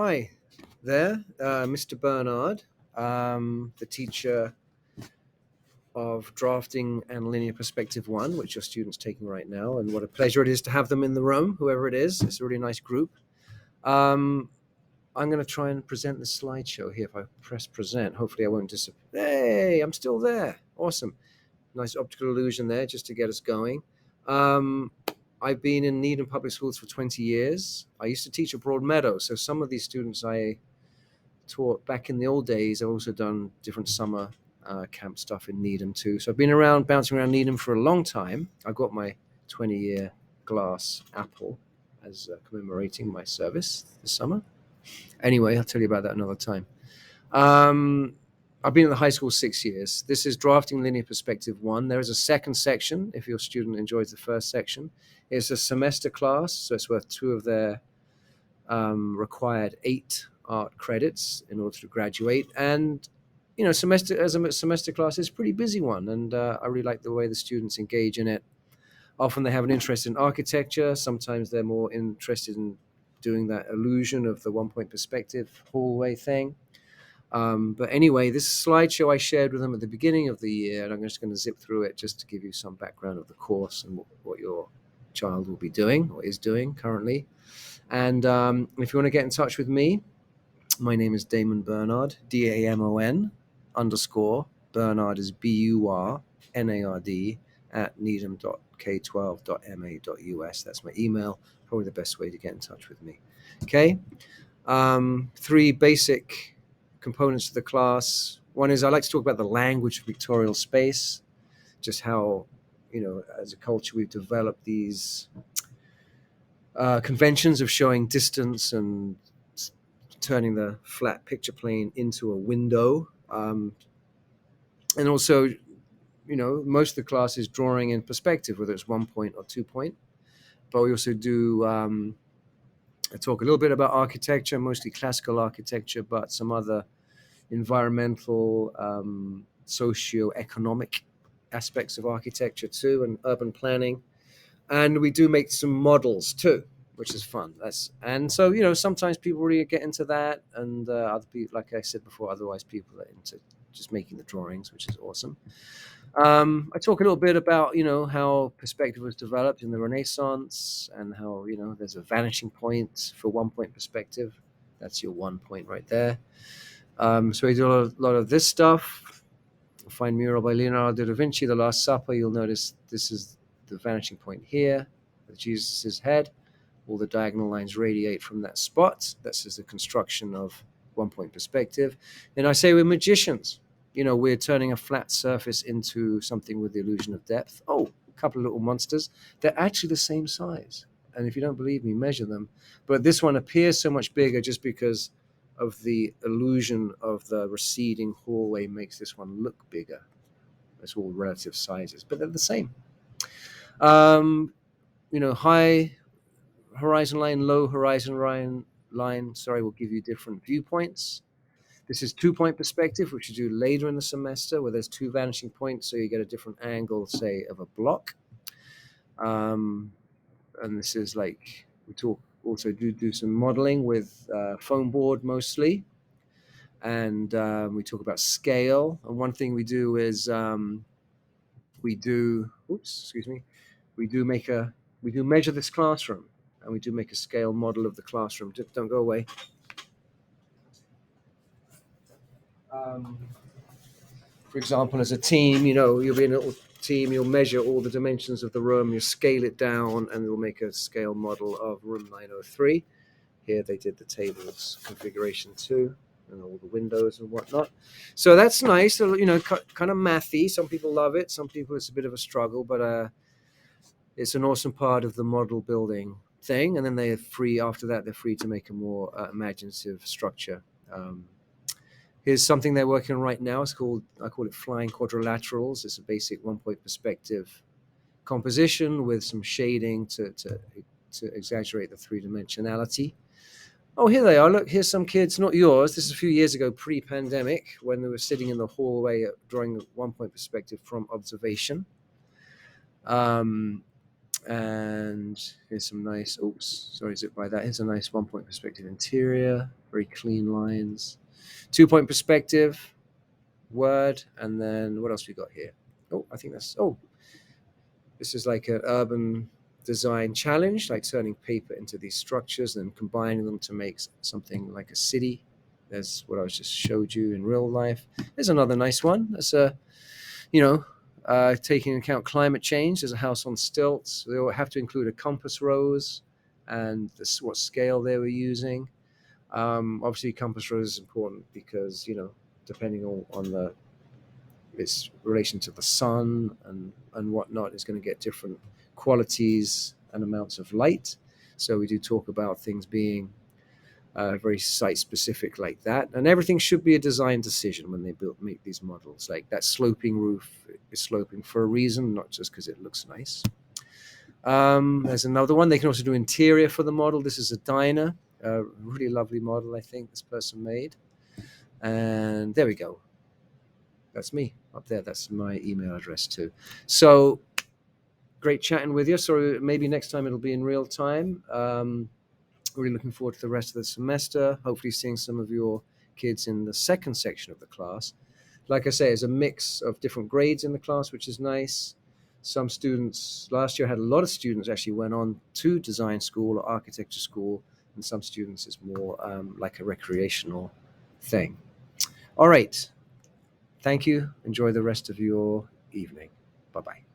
Hi there, Mr. Bernard, the teacher of Drafting and Linear Perspective 1, which your student's taking right now. And what a pleasure it is to have them in the room, whoever it is. It's a really nice group. Um, I'm going to try and present the slideshow here. If I press present, hopefully I won't disappear. Hey, I'm still there. Awesome. Nice optical illusion there just to get us going. I've been in Needham Public Schools for 20 years. I used to teach at Broadmeadow, so some of these students I taught back in the old days. I've also done different summer camp stuff in Needham too. So I've been bouncing around Needham for a long time. I got my 20-year glass apple as commemorating my service this summer. Anyway, I'll tell you about that another time. I've been in the high school 6 years. This is Drafting Linear Perspective 1. There is a second section if your student enjoys the first section. It's a semester class, so it's worth 2 of their required 8 art credits in order to graduate. And semester class is a pretty busy one, and I really like the way the students engage in it. Often they have an interest in architecture. Sometimes they're more interested in doing that illusion of the 1-point perspective hallway thing. But anyway, this slideshow I shared with them at the beginning of the year, and I'm just going to zip through it just to give you some background of the course and what your child will be doing or is doing currently. And if you want to get in touch with me, my name is Damon Bernard, DAMON _ Bernard is BURNARD at needham.k12.ma.us. That's my email, probably the best way to get in touch with me. Okay. 3 basic components of the class. One is I like to talk about the language of pictorial space, just how, as a culture, we've developed these conventions of showing distance and turning the flat picture plane into a window. And also, most of the class is drawing in perspective, whether it's 1-point or 2-point. But we also do I talk a little bit about architecture, mostly classical architecture, but some other environmental, socio-economic aspects of architecture too, and urban planning. And we do make some models too, which is fun. And so sometimes people really get into that, and other people, like I said before, otherwise people are into just making the drawings, which is awesome. I talk a little bit about how perspective was developed in the Renaissance, and how there's a vanishing point for 1-point perspective. That's your 1 point right there. So we do a lot of this stuff. Fine mural by Leonardo da Vinci, The Last Supper. You'll notice this is the vanishing point here with Jesus' head. All the diagonal lines radiate from that spot. This is the construction of 1-point perspective. And I say we're magicians. We're turning a flat surface into something with the illusion of depth. Oh, a couple of little monsters. They're actually the same size. And if you don't believe me, measure them. But this one appears so much bigger just because of the illusion of the receding hallway makes this one look bigger. It's all relative sizes, but they're the same. High horizon line, low horizon line, will give you different viewpoints. This is 2-point perspective, which you do later in the semester, where there's 2 vanishing points, so you get a different angle, say, of a block. And this is like, also do some modeling with foam board mostly. And we talk about scale. And one thing we do is we do measure this classroom, and we do make a scale model of the classroom. Don't go away. For example, as a team, you'll be in a little team, you'll measure all the dimensions of the room, you scale it down, and you'll make a scale model of room 903. Here they did the tables configuration too, and all the windows and whatnot. So that's nice, kind of mathy. Some people love it, some people it's a bit of a struggle, but it's an awesome part of the model building thing. And then they're free after that. They're free to make a more imaginative structure. Here's something they're working on right now. I call it flying quadrilaterals. It's a basic 1-point perspective composition with some shading to exaggerate the 3-dimensionality. Oh, here they are. Look, here's some kids, not yours. This is a few years ago, pre-pandemic, when they were sitting in the hallway drawing a 1-point perspective from observation. And And here's some nice, oops, sorry, zip by that. Here's a nice 1-point perspective interior, very clean lines. 2-point perspective, word, and then what else we got here? Oh, I think that's, oh, this is like an urban design challenge, like turning paper into these structures and combining them to make something like a city. There's what I just showed you in real life. There's another nice one. That's a, you know, taking into account climate change. There's a house on stilts. They will have to include a compass rose and this, what scale they were using. Obviously, compass rose is important because, depending on the its relation to the sun and whatnot, is going to get different qualities and amounts of light. So we do talk about things being very site specific like that, and everything should be a design decision when they make these models. Like that sloping roof is sloping for a reason, not just because it looks nice. There's another one. They can also do interior for the model. This is a diner, a really lovely model, I think this person made. And there we go. That's me up there. That's my email address too. So great chatting with you. So maybe next time it'll be in real time. Really looking forward to the rest of the semester. Hopefully seeing some of your kids in the second section of the class. Like I say, there's a mix of different grades in the class, which is nice. Some students, last year had a lot of students actually went on to design school or architecture school, and some students is more like a recreational thing. All right. Thank you. Enjoy the rest of your evening. Bye-bye.